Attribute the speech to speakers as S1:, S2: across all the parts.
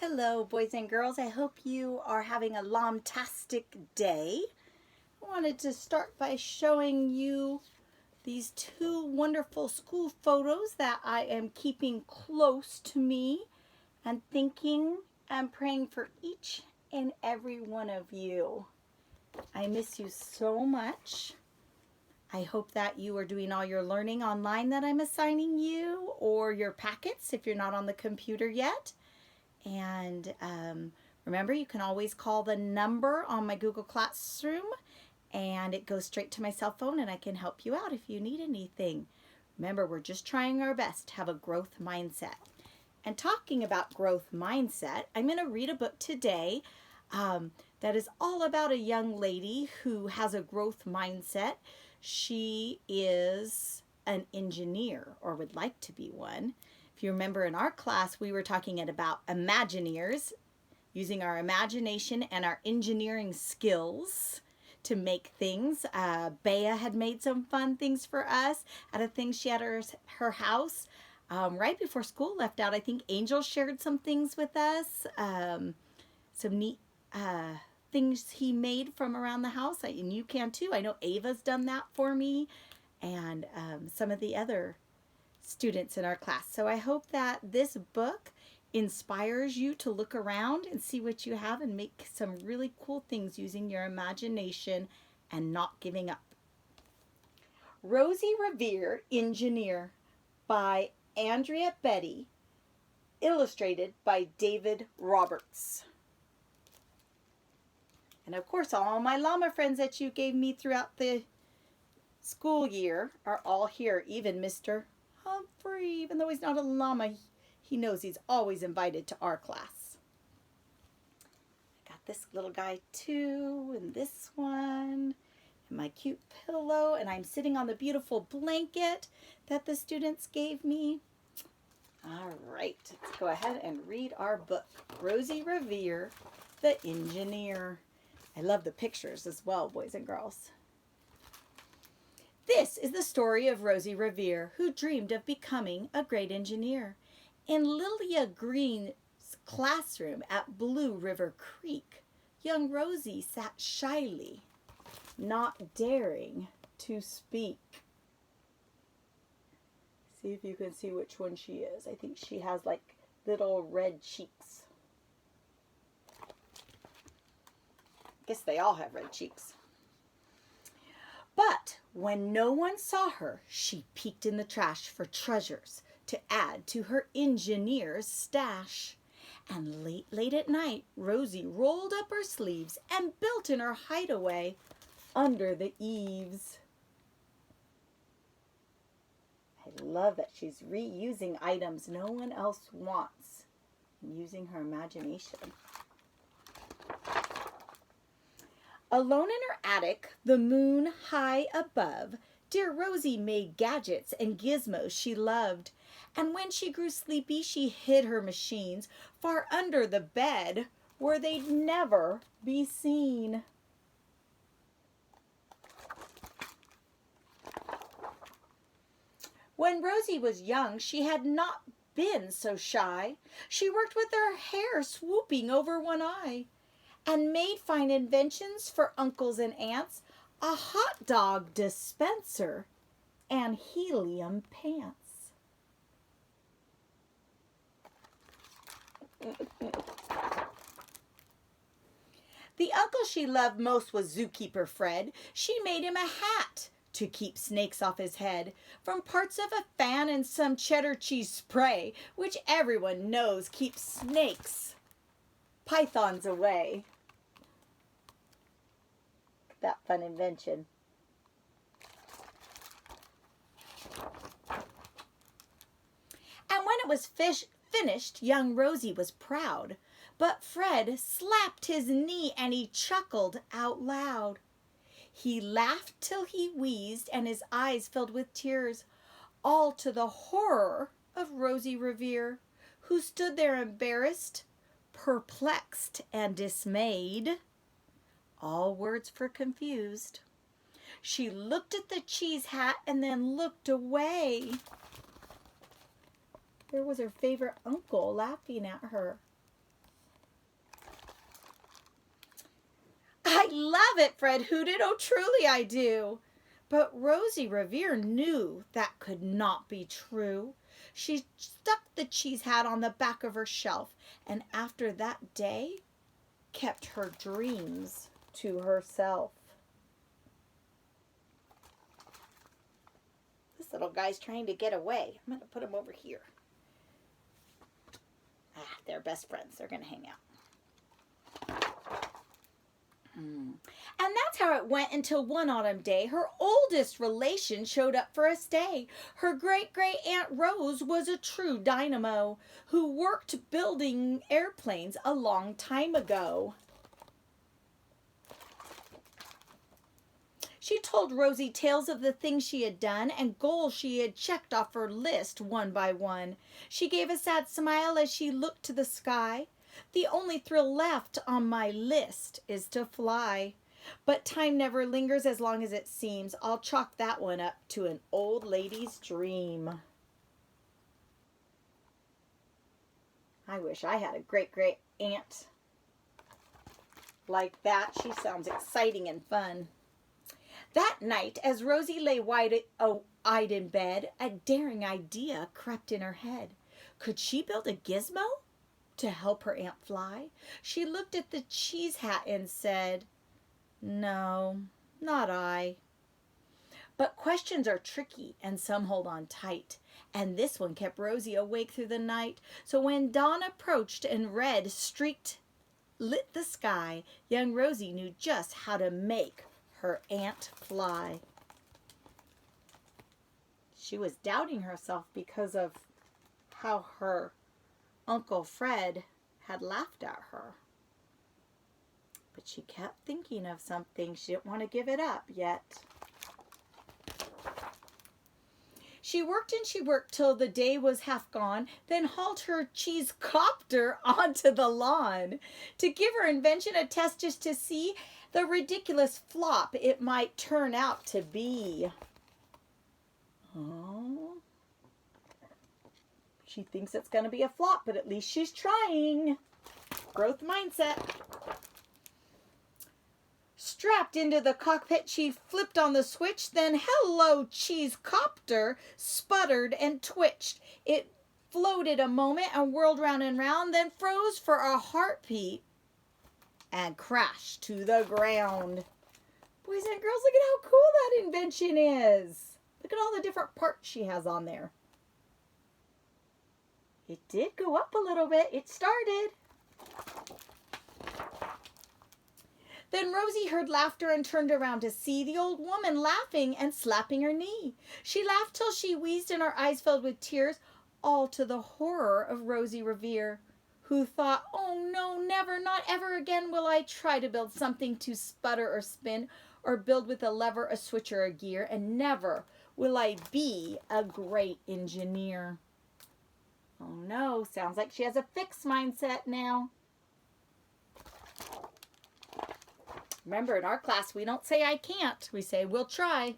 S1: Hello, boys and girls. I hope you are having a lomtastic day. I wanted to start by showing you these two wonderful school photos that I am keeping close to me and thinking and praying for each and every one of you. I miss you so much. I hope that you are doing all your learning online that I'm assigning you, or your packets if you're not on the computer yet. And remember, you can always call the number on my Google Classroom and it goes straight to my cell phone and I can help you out if you need anything. Remember, we're just trying our best to have a growth mindset. And talking about growth mindset, I'm going to read a book today that is all about a young lady who has a growth mindset. She is an engineer, or would like to be one. If you remember, in our class, we were talking about Imagineers, using our imagination and our engineering skills to make things. Bea had made some fun things for us out of things she had at her house. Right before school left out, I think Angel shared some things with us, some neat things he made from around the house, and you can too. I know Ava's done that for me, and some of the other students in our class. So I hope that this book inspires you to look around and see what you have and make some really cool things using your imagination and not giving up. Rosie Revere, Engineer, by Andrea Betty, illustrated by David Roberts. And of course, all my llama friends that you gave me throughout the school year are all here, even Mr. Humphrey. Even though he's not a llama, he knows he's always invited to our class. I got this little guy too, and this one, and my cute pillow, and I'm sitting on the beautiful blanket that the students gave me. All right, let's go ahead and read our book, Rosie Revere, the Engineer. I love the pictures as well, boys and girls. This is the story of Rosie Revere, who dreamed of becoming a great engineer. In Lilia Green's classroom at Blue River Creek, young Rosie sat shyly, not daring to speak. See if you can see which one she is. I think she has like little red cheeks. Guess they all have red cheeks. But when no one saw her, she peeked in the trash for treasures to add to her engineer's stash. And late at night, Rosie rolled up her sleeves and built in her hideaway under the eaves. I love that she's reusing items no one else wants and using her imagination. Alone in her attic, the moon high above, dear Rosie made gadgets and gizmos she loved. And when she grew sleepy, she hid her machines far under the bed where they'd never be seen. When Rosie was young, she had not been so shy. She worked with her hair swooping over one eye, and made fine inventions for uncles and aunts, a hot dog dispenser, and helium pants. The uncle she loved most was Zookeeper Fred. She made him a hat to keep snakes off his head, from parts of a fan and some cheddar cheese spray, which everyone knows keeps snakes, pythons away. That fun invention. And when it was finished, young Rosie was proud. But Fred slapped his knee and he chuckled out loud. He laughed till he wheezed and his eyes filled with tears, all to the horror of Rosie Revere, who stood there embarrassed, perplexed, and dismayed. All words for confused. She looked at the cheese hat and then looked away. There was her favorite uncle laughing at her. love it, Fred hooted. Oh, truly I do. But Rosie Revere knew that could not be true. She stuck the cheese hat on the back of her shelf, and after that day, kept her dreams to herself. This little guy's trying to get away. I'm going to put him over here. They're best friends. They're going to hang out. And that's how it went until one autumn day, her oldest relation showed up for a stay. Her great-great-aunt Rose was a true dynamo who worked building airplanes a long time ago. She told Rosie tales of the things she had done and goals she had checked off her list one by one. She gave a sad smile as she looked to the sky. The only thrill left on my list is to fly. But time never lingers as long as it seems. I'll chalk that one up to an old lady's dream. I wish I had a great-great-aunt like that. She sounds exciting and fun. That night, as Rosie lay wide-eyed in bed, a daring idea crept in her head. Could she build a gizmo to help her aunt fly? She looked at the cheese hat and said, "No, not I." But questions are tricky, and some hold on tight. And this one kept Rosie awake through the night. So when dawn approached and red streaked lit the sky, young Rosie knew just how to make her aunt fly. She was doubting herself because of how her Uncle Fred had laughed at her. But she kept thinking of something. She didn't want to give it up yet. She worked and she worked till the day was half gone, then hauled her cheese copter onto the lawn to give her invention a test just to see the ridiculous flop it might turn out to be. Oh. She thinks it's going to be a flop, but at least she's trying. Growth mindset. Strapped into the cockpit, she flipped on the switch. Then, hello, cheese copter, sputtered and twitched. It floated a moment and whirled round and round, then froze for a heartbeat and crashed to the ground. Boys and girls, look at how cool that invention is. Look at all the different parts she has on there. It did go up a little bit. It started. Then Rosie heard laughter and turned around to see the old woman laughing and slapping her knee. She laughed till she wheezed and her eyes filled with tears, all to the horror of Rosie Revere, who thought, "Oh no, never, not ever again will I try to build something to sputter or spin, or build with a lever, a switch, or a gear, and never will I be a great engineer." Oh no, sounds like she has a fixed mindset now. Remember, in our class, we don't say I can't. We say we'll try.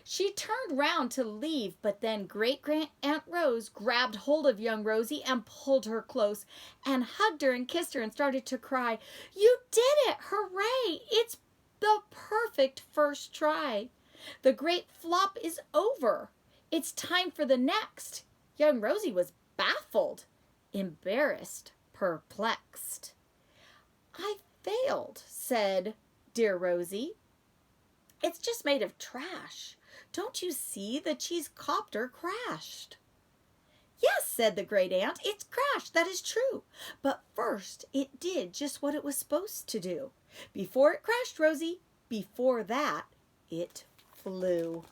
S1: She turned round to leave, but then Great-Aunt Rose grabbed hold of young Rosie and pulled her close and hugged her and kissed her and started to cry. "You did it! Hooray! It's the perfect first try. The great flop is over. It's time for the next." Young Rosie was baffled, embarrassed, perplexed. "I failed," said dear Rosie. "It's just made of trash. Don't you see the cheese copter crashed?" "Yes," said the great aunt, "it's crashed, that is true. But first it did just what it was supposed to do. Before it crashed, Rosie, before that, it flew."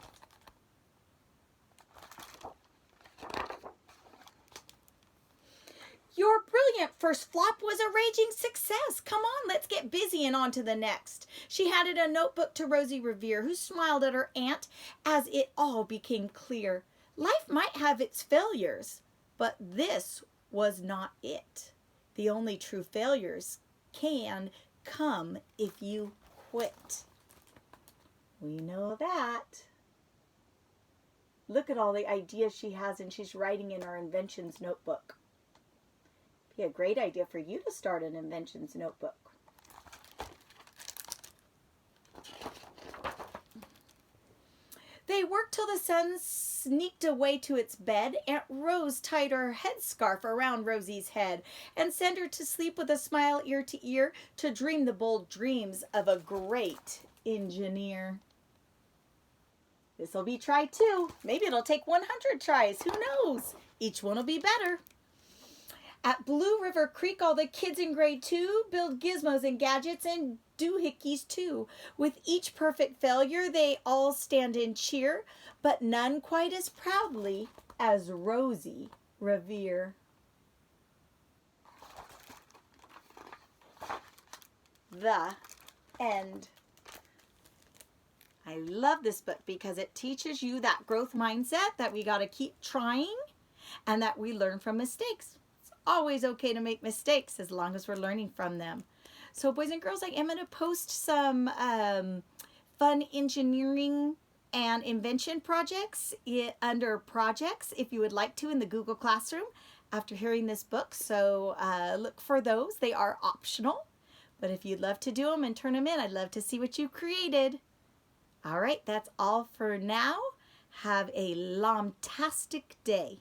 S1: "Your brilliant first flop was a raging success. Come on, let's get busy and on to the next." She handed a notebook to Rosie Revere, who smiled at her aunt as it all became clear. Life might have its failures, but this was not it. The only true failures can come if you quit. We know that. Look at all the ideas she has, and she's writing in her inventions notebook. Be a great idea for you to start an inventions notebook. They worked till the sun sneaked away to its bed. Aunt Rose tied her headscarf around Rosie's head and sent her to sleep with a smile ear to ear to dream the bold dreams of a great engineer. This will be tried too. Maybe it'll take 100 tries. Who knows? Each one will be better. At Blue River Creek, all the kids in grade 2 build gizmos and gadgets and doohickeys too. With each perfect failure, they all stand in cheer, but none quite as proudly as Rosie Revere. The end. I love this book because it teaches you that growth mindset, that we got to keep trying and that we learn from mistakes. It's always okay to make mistakes as long as we're learning from them. So boys and girls, I am going to post some fun engineering and invention projects under projects if you would like to in the Google Classroom after hearing this book. So look for those. They are optional. But if you'd love to do them and turn them in, I'd love to see what you created. All right, that's all for now. Have a lomtastic day.